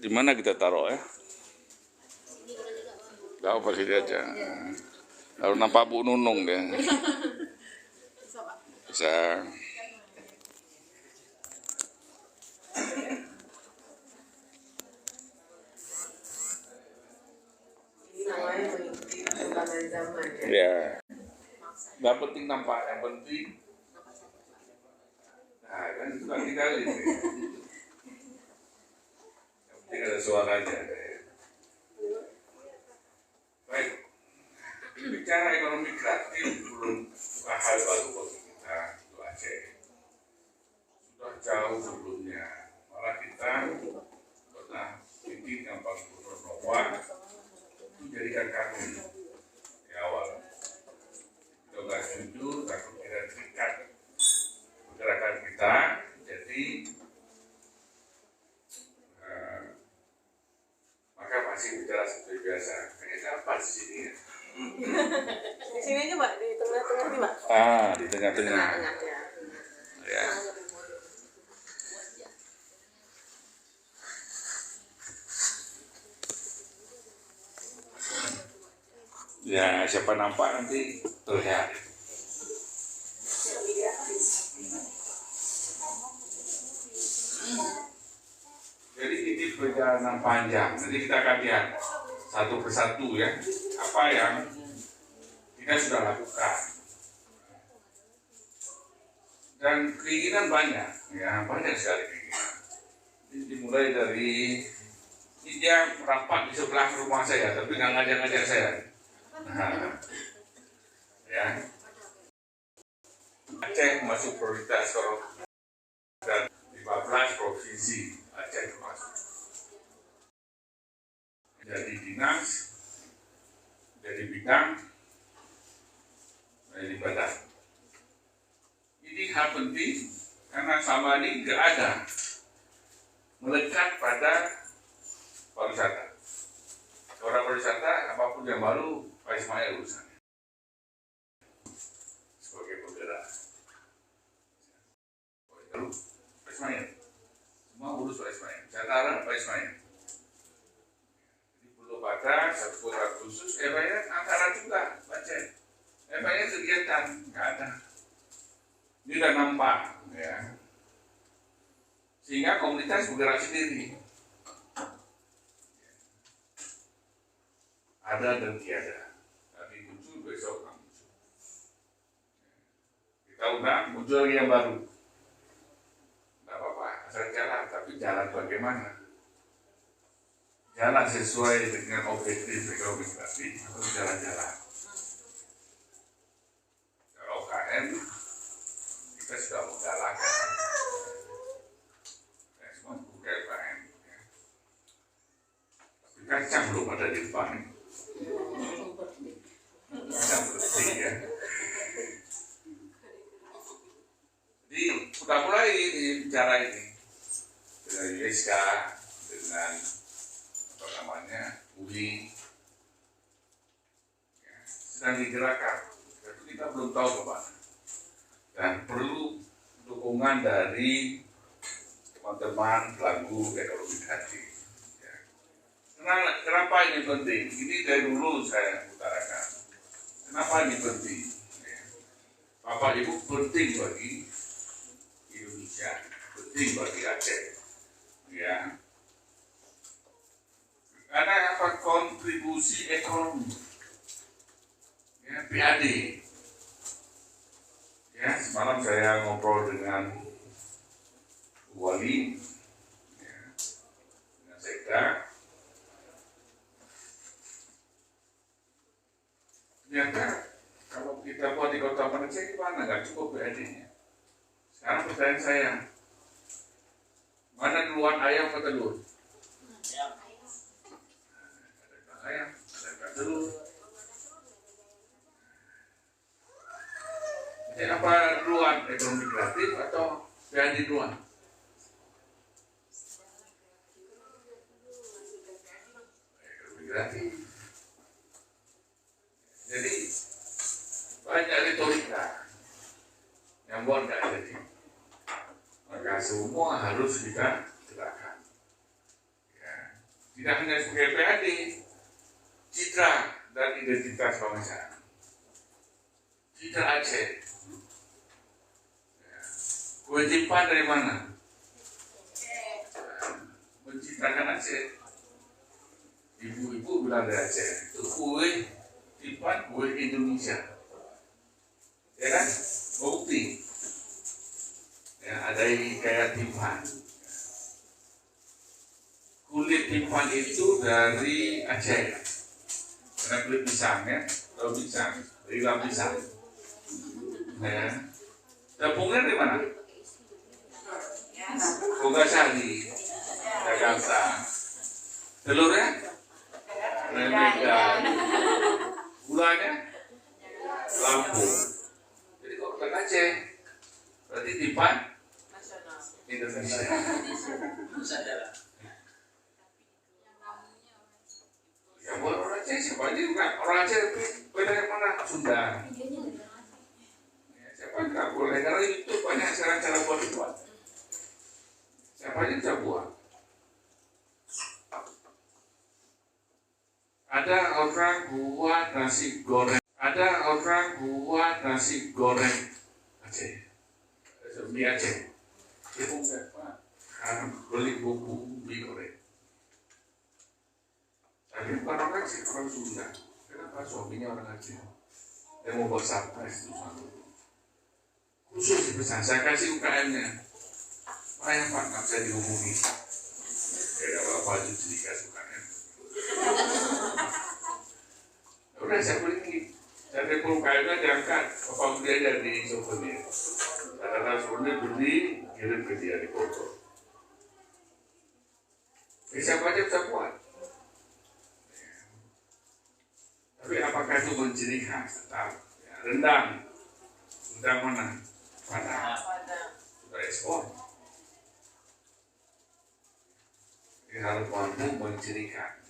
Di mana kita taruh ya? Gak apa sih aja. Kalau nampak Bu Nunung deh. Bisa. Ya. Gak penting nampak, yang penting. Nah, kan itu kan tinggalin. Yang penting ada suaranya. Baik. Bicara ekonomi kreatif belum hal baru bagi kita, itu Aceh. Sudah jauh sebelumnya. Malah kita pernah bikin yang Pak Gubernur Nova itu jadikan kanun di awal. Kita nggak setuju, takut kita terikat pergerakan kita, jadi maka masih bicara seperti biasa. Kayaknya apa di sini ya? Di sini aja Pak, di tengah-tengah nih Pak. Di tengah-tengah. Ya. Ya, siapa nampak nanti terlihat. Jadi ini perjalanan panjang. Nanti kita akan lihat satu persatu ya, apa yang kita sudah lakukan. Dan keinginan banyak, ya banyak sekali keinginan. Dimulai dari dia rapat di sebelah rumah saya, tapi nggak ngajak-ngajak saya. Nah, ya. Aceh masuk prioritas dan 15 provinsi Aceh termasuk. Jadi dinas, jadi bidang, jadi badan. Ini hal penting karena selama ini nggak ada melekat pada pariwisata. Orang pariwisata apapun yang baru, Pak Ismail urusannya sebagai penggerak. Pak Ismail, semua urus Pak Ismail. Catatan Pak Ismail. Jadi belum ada satu kota khusus. FIA antara juga baca. FIA kegiatan nggak ada. Ini udah nampak, ya. Sehingga komunitas bergerak sendiri. Ada dan tiada. Tadi muncul, besok nggak muncul. Kita udah muncul lagi yang baru. Nggak apa-apa, asal jalan. Tapi jalan bagaimana? Jalan sesuai dengan objektif ekonomi kreatif atau jalan-jalan. Kalau UKM, kita sudah menggalakkan. Ya, semua buka UKM. Ya. Tapi kacang belum ada di depan. Kacang bersih ya. Jadi sudah mulai bicara ini dengan YSK, dengan apa namanya UI, ya, sedang digerakkan. Tapi kita belum tahu kemana. Dan perlu dukungan dari teman-teman pelaku ekonomi kreatif. Ya. Kenapa ini penting? Ini dari dulu saya utarakan. Kenapa ini penting? Ya. Bapak Ibu penting bagi Indonesia, penting bagi Aceh. Ya. Karena apa? Kontribusi ekonomi. Ya, PAD. Ya, semalam saya ngobrol dengan Wali, ya, dengan Sekda. Ternyata kalau kita buat di Kota Malaysia gimana? Nggak cukup PAD-nya. Sekarang pertanyaan saya, mana duluan ayam atau telur? Ada ayam, ada telur. Jadi apa duluan, ekonomi kreatif atau PAD duluan? Ekonomi kreatif. Jadi banyak retorika yang buat nggak jadi. Maka semua harus kita gerakan. Ya. Tidak hanya sebagai PAD, citra dan identitas bangsa. Citra Aceh. Ya. Kue tipan dari mana? Mencitrakan Aceh. Ibu-ibu bilang dari Aceh. Itu kue tipan, kue Indonesia. Ya kan? Bukti. Ya, ada yang kayak tipan. Kulit tipan itu dari Aceh. Karena kulit pisang ya, daun pisang, dari dalam pisang. Ya. Tepungnya dari mana? Bogasari, Jakarta. Telurnya? Dari Medan. Gulanya? Lampung. Jadi kok bukan Aceh? Berarti tipan Indonesia. Ya buat orang Aceh, siapa aja bukan orang Aceh, beda yang mana? Sunda. Ya, siapa aja nggak boleh, karena itu banyak cara-cara buat. Siapa aja bisa buat. Ada orang buat nasi goreng. Ada orang buat nasi goreng Aceh. Mie Aceh. Itu enggak Pak. Beli bumbu mie goreng. Tapi bukan orang Aceh, orang Sunda. Kenapa suaminya orang Aceh? Dia mau buat surprise itu suami. Khusus dipesan, saya kasih UKM-nya. Ayah Pak, nggak bisa dihubungi. Kayak apa-apa jadi dikasih UKM. Udah saya beli. Saya telepon UKM-nya diangkat. Bapak beli aja di souvenir. Karena souvenir beli, kirim ke dia di foto. Siapa aja bisa buat. Tapi apakah itu menciri khas? Tetap. Ya, rendang. Rendang mana? Padang. Sudah ekspor. Ini harus mampu mencirikan.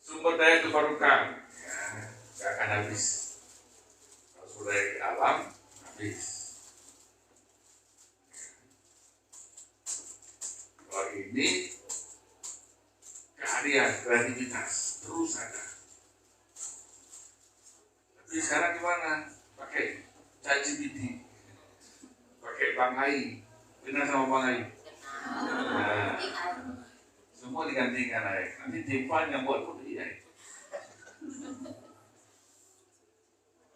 Sumber daya terbarukan. Ya, tidak akan habis. Kalau sudah di alam, habis. Kalau ini keahlian, kreativitas terus ada. Tapi sekarang gimana? Pakai ChatGPT, pakai Bang Hai, kenal sama Bang Hai. Nah, semua digantikan AI. Nanti tipan yang buat pun AI.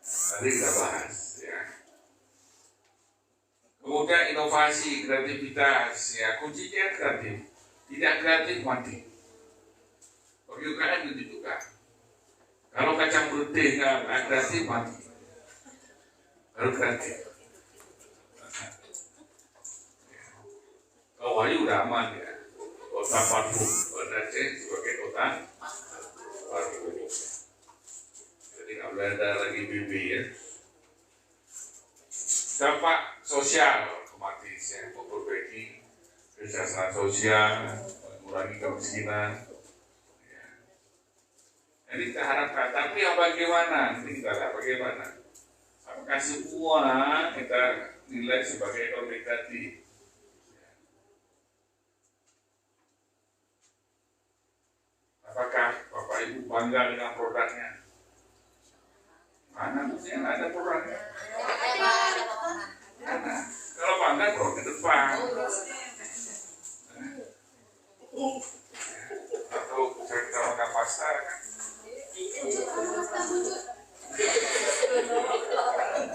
Nanti kita bahas ya. Kemudian inovasi, kreativitas, ya kuncinya kreatif. Tidak kreatif mati. Bagi UKM itu juga. Kalau kacang putih nggak kreatif mati. Harus kreatif. Kalau Wahyu udah aman ya. Kota parfum, Banda Aceh sebagai kota parfum. Jadi nggak boleh ada lagi BB ya. Dampak sosial otomatis ya, memperbaiki kesejahteraan sosial, mengurangi kemiskinan. Ya. Jadi kita harapkan, tapi yang bagaimana? Nanti kita lihat bagaimana. Apakah semua kita nilai sebagai ekonomi kreatif? Apakah Bapak Ibu bangga dengan produknya? Mana mestinya nggak ada produknya? Mana? Kalau bangga produk ke depan. Atau cerita makan pasta kan?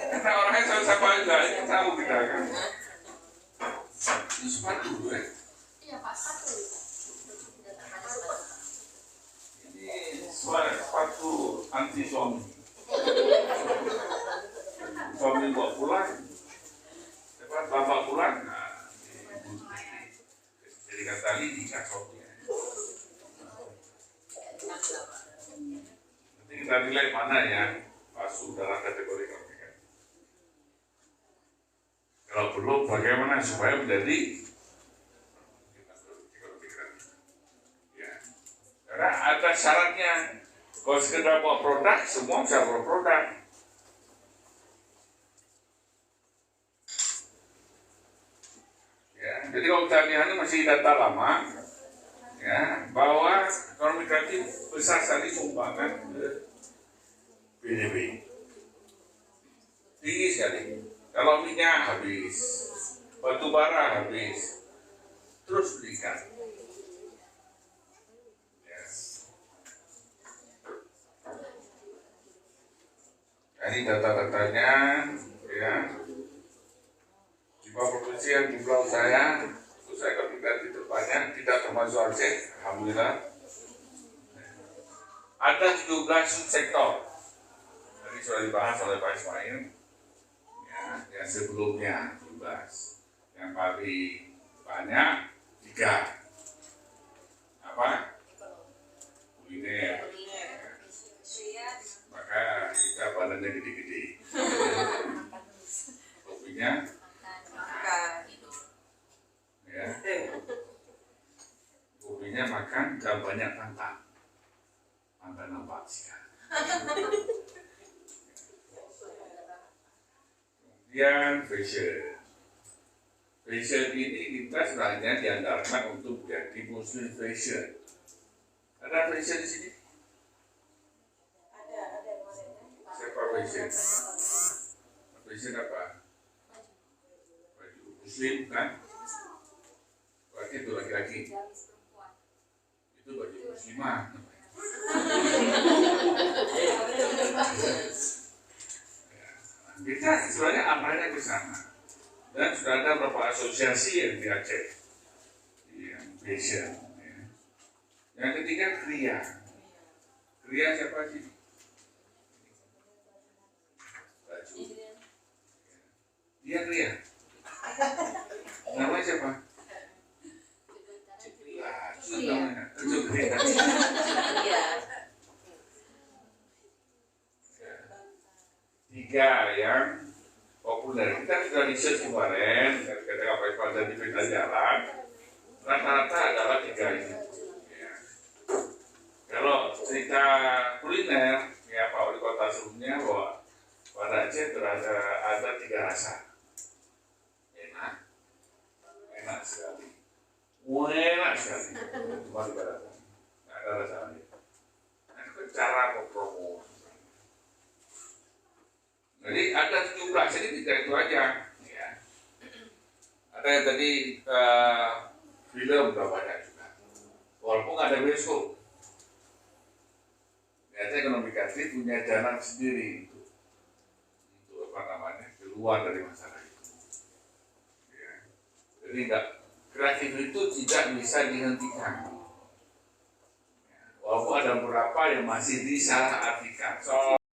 Karena orangnya sama-sama bangga, ini tahu kita kan? Itu sepatu ya? Iya Pak, sepatu. Sepatu anti suami. Suami bawa pulang, bapak pulang, nah, jadi kata tali di kasopnya. Nanti kita nilai mana yang masuk dalam kategori kami kan. Kalau belum, bagaimana supaya menjadi karena ada syaratnya. Kalau sekedar bawa produk, semua bisa bawa produk. Ya, jadi kalau tanian ini masih data lama, ya, bahwa ekonomi kreatif besar sekali sumbangan ke PDB. Tinggi sekali. Kalau minyak habis, batu bara habis, terus meningkat. Ya. Ini data-datanya, ya. Di provinsi yang di pulau saya ekonomi kreatif terbanyak, tidak termasuk Aceh, alhamdulillah. Ada 17 subsektor. Tadi sudah dibahas oleh Pak Ismail. Ya, yang sebelumnya 17. Yang paling banyak 3. Apa? Kuliner. Maka kita badannya gede-gede. Kopinya ya, kopinya makan dan banyak pantang nampak sekali. Kemudian fashion ini kita sebenarnya diantarkan untuk jadi muslim fashion. Ada fashion di sini? Ada. Siapa fashion? Fashion apa? Baju muslim kan? Berarti itu laki-laki. Itu baju muslimah. Kita sebenarnya arahnya ke sana. Dan sudah ada beberapa asosiasi yang di Aceh yang fashion. Ya. Yang ketiga Kria. Kria siapa sih? Baju. Dia Kria. Namanya siapa? Namanya Kria. Tiga yang populer. Kita sudah riset kemarin ketika Pak Iqbal dan Pita jalan, rata-rata adalah 3 ini. Ya. Kalau cerita kuliner, ya Pak Wali Kota sebelumnya bahwa pada Aceh ada 3 rasa. Enak sekali. Enak sekali. Cuma dikatakan, nggak ada rasa lain. Nah, itu cara mempromo. Jadi ada 17, jadi tidak itu aja. Ya. Ada yang tadi film udah banyak juga. Walaupun ada bioskop. Ternyata ekonomi kreatif punya jalan sendiri untuk apa namanya, keluar dari masalah itu. Ya. Jadi kreatif itu tidak bisa dihentikan. Ya. Walaupun ada beberapa yang masih disalahartikan.